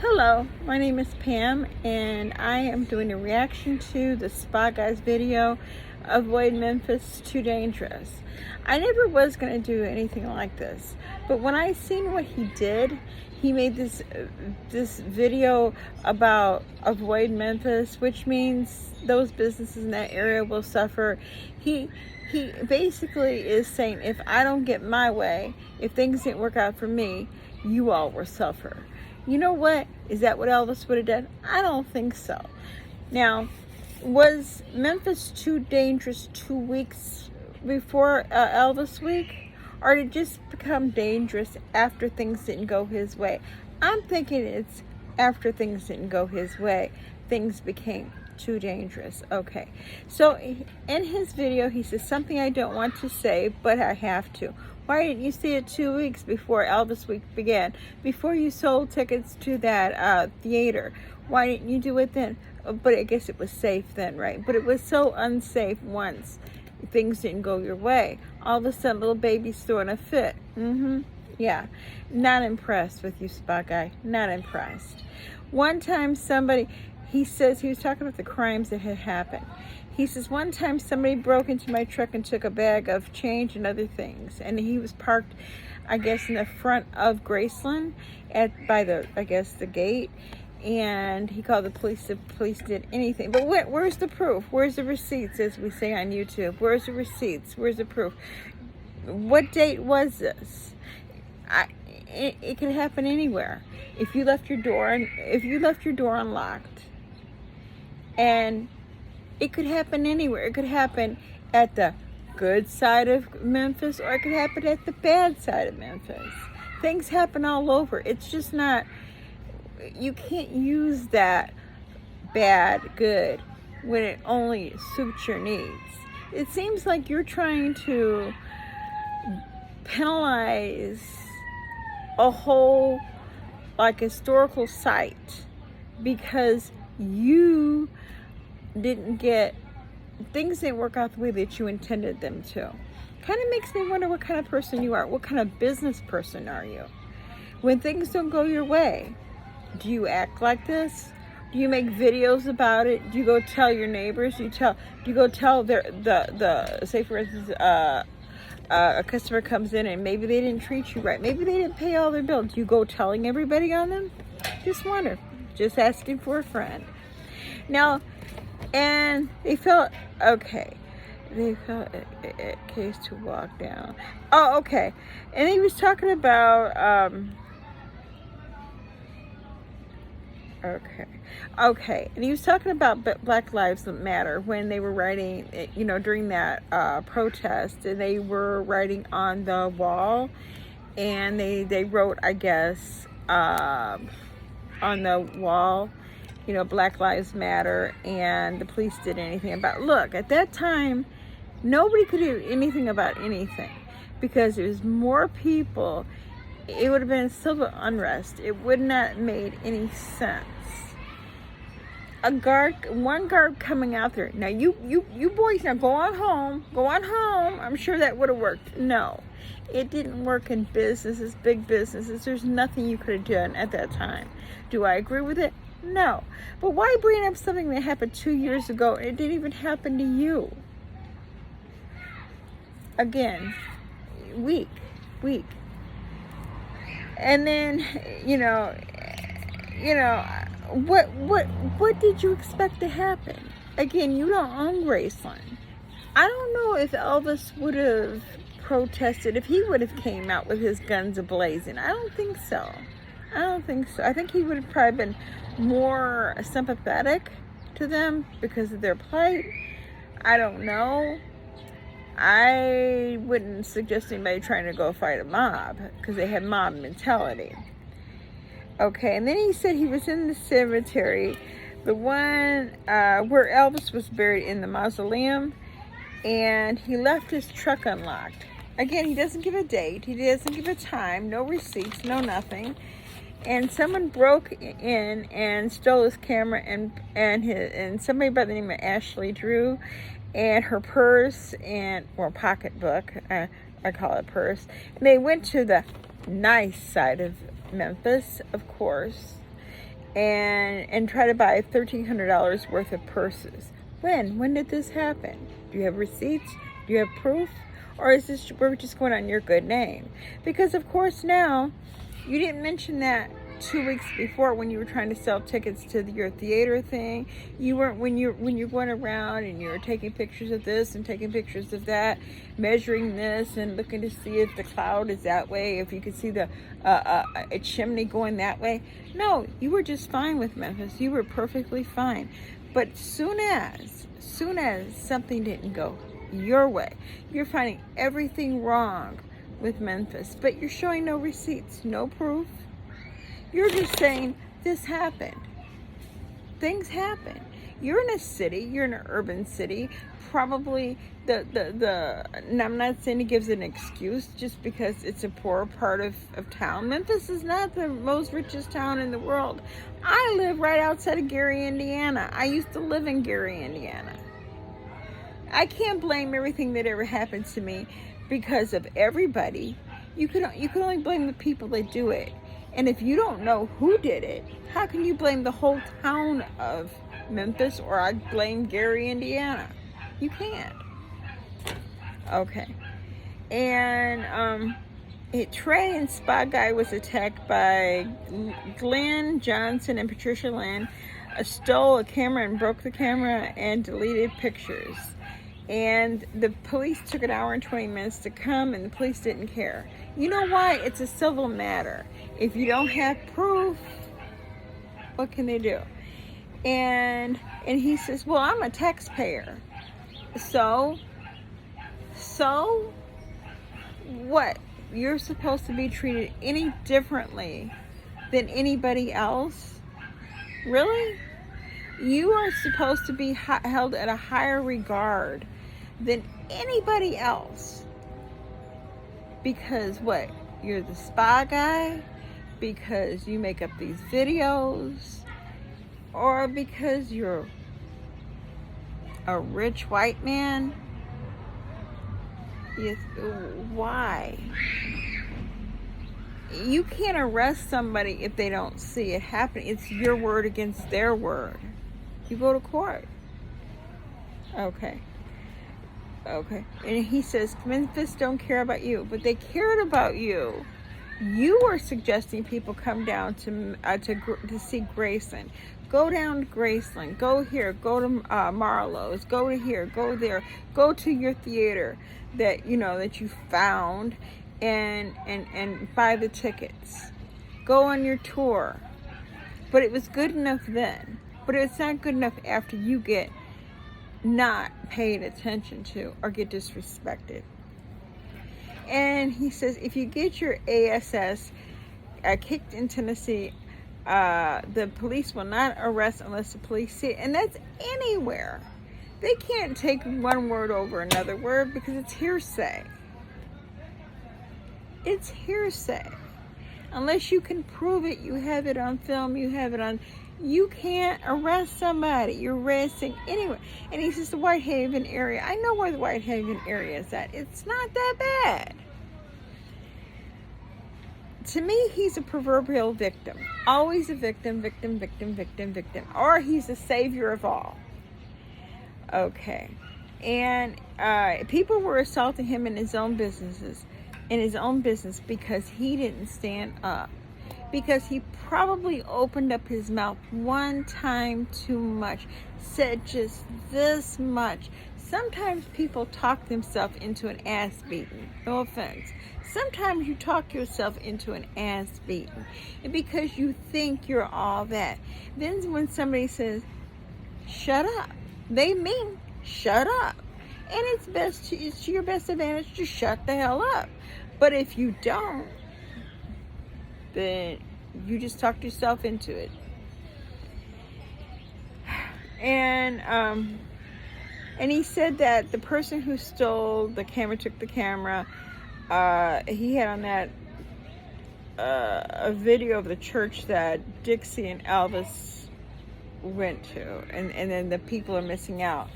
Hello, my name is Pam and I am doing a reaction to the Spy Guys video, Avoid Memphis, Too Dangerous. I never was going to do anything like this, but when I seen what he did, he made this video about Avoid Memphis, which means those businesses in that area will suffer. He basically is saying, if I don't get my way, if things didn't work out for me, you all will suffer. You know what? Is that what Elvis would have done? I don't think so. Now, was Memphis too dangerous 2 weeks before Elvis week? Or did it just become dangerous after things didn't go his way? I'm thinking it's after things didn't go his way, things became too dangerous. Okay, so in his video, he says something I don't want to say, but I have to. Why didn't you see it 2 weeks before Elvis week began? Before you sold tickets to that theater? Why didn't you do it then? But I guess it was safe then, right? But it was so unsafe once things didn't go your way. All of a sudden, little baby's throwing a fit. Yeah, not impressed with you, Spot Guy. Not impressed. One time somebody, he says, he was talking about the crimes that had happened. He says, one time somebody broke into my truck and took a bag of change and other things. And he was parked, I guess, in the front of Graceland by the gate. And he called the police. The police did anything. But where's the proof? Where's the receipts, as we say on YouTube? Where's the receipts? Where's the proof? What date was this? It could happen anywhere. If you left your door unlocked, and it could happen anywhere. It could happen at the good side of Memphis, or it could happen at the bad side of Memphis. Things happen all over. It's just not, you can't use that bad, good, when it only suits your needs. It seems like you're trying to penalize a whole, historical site because things didn't work out the way that you intended them to. Kind of makes me wonder what kind of person you are. What kind of business person are you? When things don't go your way, do you act like this? Do you make videos about it? Do you go tell your neighbors? Do you go tell say for instance, a customer comes in and maybe they didn't treat you right. Maybe they didn't pay all their bills. Do you go telling everybody on them? Just wonder. Just asking for a friend. Now, and they felt okay. They felt a case to walk down. Oh, okay. And he was talking about okay. And he was talking about Black Lives Matter when they were writing, during that protest, and they were writing on the wall, and they wrote, I guess, on the wall, Black Lives Matter, and the police did anything about it. Look, at that time, nobody could do anything about anything because it was more people. It would have been civil unrest. It would not have made any sense. One guard coming out there. Now, you boys, now go on home. Go on home. I'm sure that would have worked. No, it didn't work in businesses, big businesses. There's nothing you could have done at that time. Do I agree with it? No. But why bring up something that happened 2 years ago and it didn't even happen to you? Again, weak. And then, what did you expect to happen? Again, you don't own Graceland. I don't know if Elvis would have protested, if he would have came out with his guns a-blazing. I don't think so. I think he would have probably been more sympathetic to them because of their plight. I don't know. I wouldn't suggest anybody trying to go fight a mob because they have mob mentality. Okay, and then he said he was in the cemetery, the one where Elvis was buried, in the mausoleum, and he left his truck unlocked. Again, he doesn't give a date, he doesn't give a time, no receipts, no nothing. And someone broke in and stole his camera and somebody by the name of Ashley Drew, and her purse and pocketbook, I call it purse. And they went to the nice side of Memphis, of course, and try to buy $1,300 worth of purses. When did this happen? Do you have receipts? Do you have proof? Or is this, we're just going on your good name? Because of course now, you didn't mention that 2 weeks before when you were trying to sell tickets to your theater thing. You weren't, when you're going around and you're taking pictures of this and taking pictures of that, measuring this and looking to see if the cloud is that way, if you could see the a chimney going that way. No, you were just fine with Memphis. You were perfectly fine. But soon as something didn't go your way, you're finding everything wrong with Memphis, but you're showing no receipts, no proof. You're just saying, this happened. Things happen. You're in a city, you're in an urban city, probably and I'm not saying it gives an excuse just because it's a poor part of town. Memphis is not the most richest town in the world. I live right outside of Gary, Indiana. I used to live in Gary, Indiana. I can't blame everything that ever happened to me because of everybody. You can only blame the people that do it. And if you don't know who did it, how can you blame the whole town of Memphis, or I blame Gary, Indiana? You can't. Okay. And Trey and Spot Guy was attacked by Glenn Johnson and Patricia Lynn, stole a camera and broke the camera and deleted pictures. And the police took an hour and 20 minutes to come, and the police didn't care. You know why? It's a civil matter. If you don't have proof, what can they do? And he says, well, I'm a taxpayer. So what? You're supposed to be treated any differently than anybody else? Really? You are supposed to be held at a higher regard than anybody else. Because what? You're the spy guy? Because you make up these videos? Or because you're a rich white man? Yes. Why? You can't arrest somebody if they don't see it happen. It's your word against their word. You go to court. Okay. And he says, Memphis don't care about you, but they cared about you. You were suggesting people come down to see Graceland. Go down to Graceland. Go here. Go to Marlowe's. Go to here. Go there. Go to your theater that you found, and buy the tickets. Go on your tour. But it was good enough then. But it's not good enough after you get not paid attention to or get disrespected. And he says, if you get your ASS kicked in Tennessee, the police will not arrest unless the police see it. And that's anywhere. They can't take one word over another word because it's hearsay. It's hearsay. Unless you can prove it, you have it on film, you can't arrest somebody. You're arresting anywhere. And he says the Whitehaven area. I know where the Whitehaven area is at. It's not that bad. To me, he's a proverbial victim. Always a victim. Or he's the savior of all. Okay. And people were assaulting him in his own business because he didn't stand up. Because he probably opened up his mouth one time too much, said just this much. Sometimes people talk themselves into an ass beating. No offense. Sometimes you talk yourself into an ass beating because you think you're all that. Then when somebody says, shut up, they mean shut up. And it's to your best advantage to shut the hell up. But if you don't, then you just talked yourself into it. And he said that the person who stole the camera, took the camera, he had on that a video of the church that Dixie and Elvis went to, and then the people are missing out.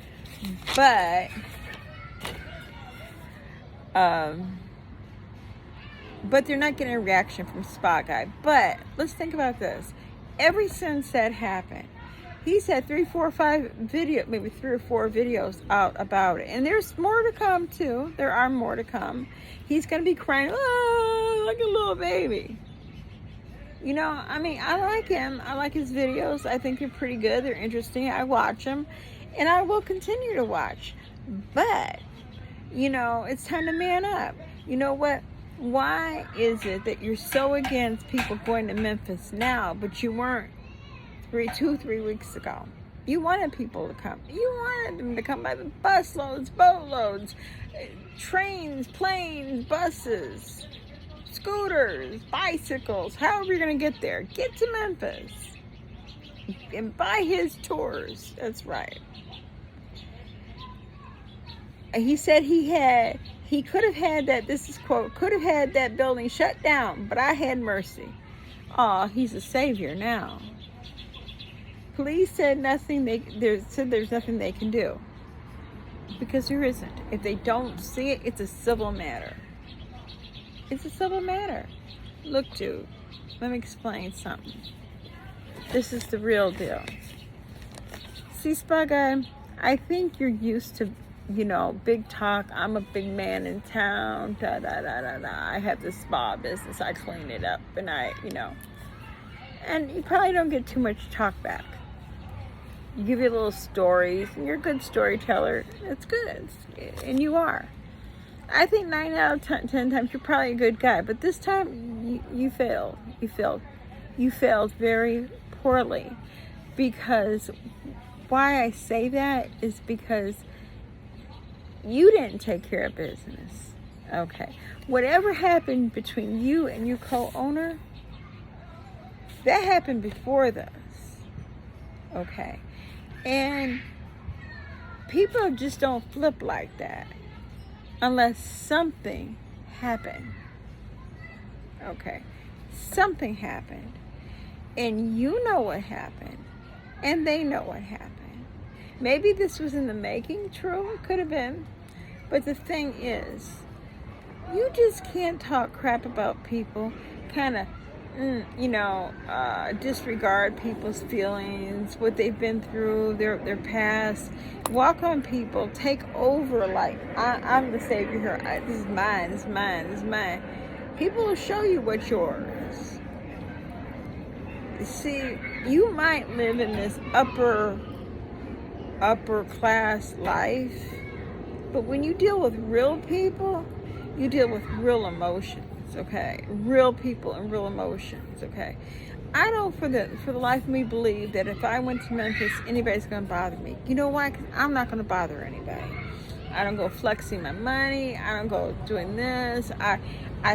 But they're not getting a reaction from Spot Guy. But let's think about this. ever since that happened, he's had maybe 3 or 4 videos out about it. And there's more to come too. There are more to come. He's going to be crying, oh, like a little baby. You know, I mean, I like him. I like his videos. I think they're pretty good. They're interesting. I watch them. And I will continue to watch. But, you know, it's time to man up. You know what? Why is it that you're so against people going to Memphis now, but you weren't 3 weeks ago? You wanted people to come. You wanted them to come by the busloads, boatloads, trains, planes, buses, scooters, bicycles, however you're going to get there. Get to Memphis and buy his tours. That's right. He said he could have had that, this is quote, could have had that building shut down, but I had mercy. Oh, he's a savior now. Police said there's nothing they can do. Because there isn't. If they don't see it, it's a civil matter. It's a civil matter. Look, dude, let me explain something. This is the real deal. See, Spy Guy, I think you're used to, you know, big talk. I'm a big man in town. Da da da da da. I have this spa business. I clean it up, and and you probably don't get too much talk back. You give you little stories, and you're a good storyteller. It's good, and you are. I think 9 out of 10 times you're probably a good guy, but this time you failed. You failed very poorly. Because why I say that is because you didn't take care of business. Okay. Whatever happened between you and your co-owner, that happened before this. Okay. And people just don't flip like that unless something happened. Okay. Something happened. And you know what happened. And they know what happened. Maybe this was in the making, true, it could have been. But the thing is, you just can't talk crap about people, kind of, disregard people's feelings, what they've been through, their past, walk on people, take over like, I'm the savior here, this is mine, this is mine, this is mine. People will show you what's yours. See, you might live in this upper class life, but when you deal with real people, you deal with real emotions, okay? Real people and real emotions, okay? I don't for the life of me believe that if I went to Memphis, anybody's gonna bother me. You know why? 'Cause I'm not gonna bother anybody. I don't go flexing my money. I don't go doing this. I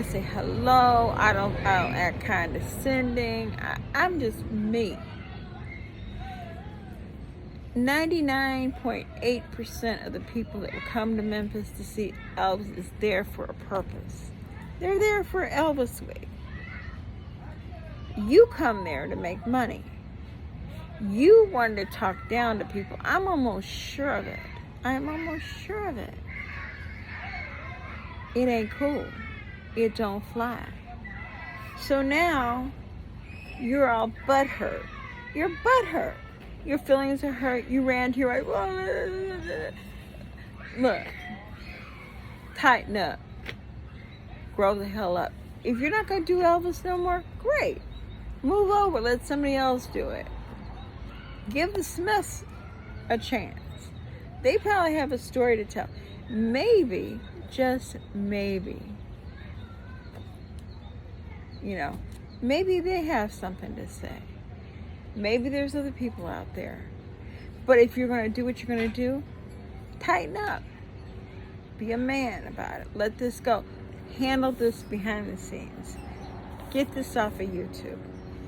say hello. I don't act condescending. I'm just me. 99.8% of the people that will come to Memphis to see Elvis is there for a purpose. They're there for Elvis Week. You come there to make money. You want to talk down to people. I'm almost sure of it. I'm almost sure of it. It ain't cool. It don't fly. So now you're all butthurt. You're butthurt. Your feelings are hurt. You ran to your right. Look, tighten up. Grow the hell up. If you're not going to do Elvis no more, great. Move over. Let somebody else do it. Give the Smiths a chance. They probably have a story to tell. Maybe, just maybe, maybe they have something to say. Maybe there's other people out there. But if you're going to do what you're going to do, tighten up. Be a man about it. Let this go. Handle this behind the scenes. Get this off of YouTube.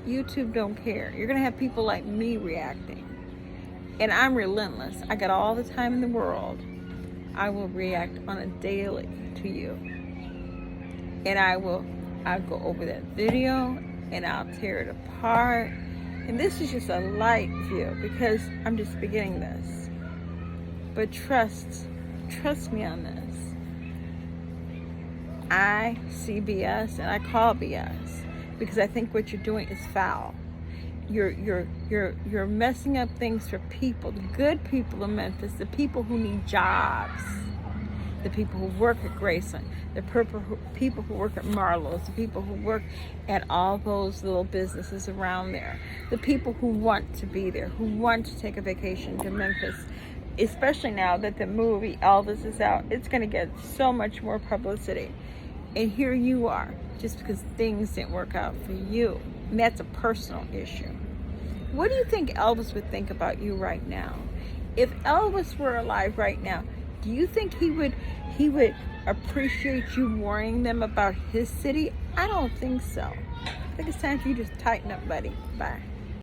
YouTube don't care. You're going to have people like me reacting. And I'm relentless. I got all the time in the world. I will react on a daily to you. And I'll go over that video and I'll tear it apart. And this is just a light view because I'm just beginning this. But trust me on this. I see BS and I call BS because I think what you're doing is foul. you're messing up things for people, the good people of Memphis, the people who need jobs, the people who work at Graceland, the people who work at Marlowe's, the people who work at all those little businesses around there, the people who want to be there, who want to take a vacation to Memphis. Especially now that the movie Elvis is out, it's going to get so much more publicity. And here you are, just because things didn't work out for you. And that's a personal issue. What do you think Elvis would think about you right now? If Elvis were alive right now, do you think he would appreciate you worrying them about his city? I don't think so. I think it's time for you to tighten up, buddy. Bye.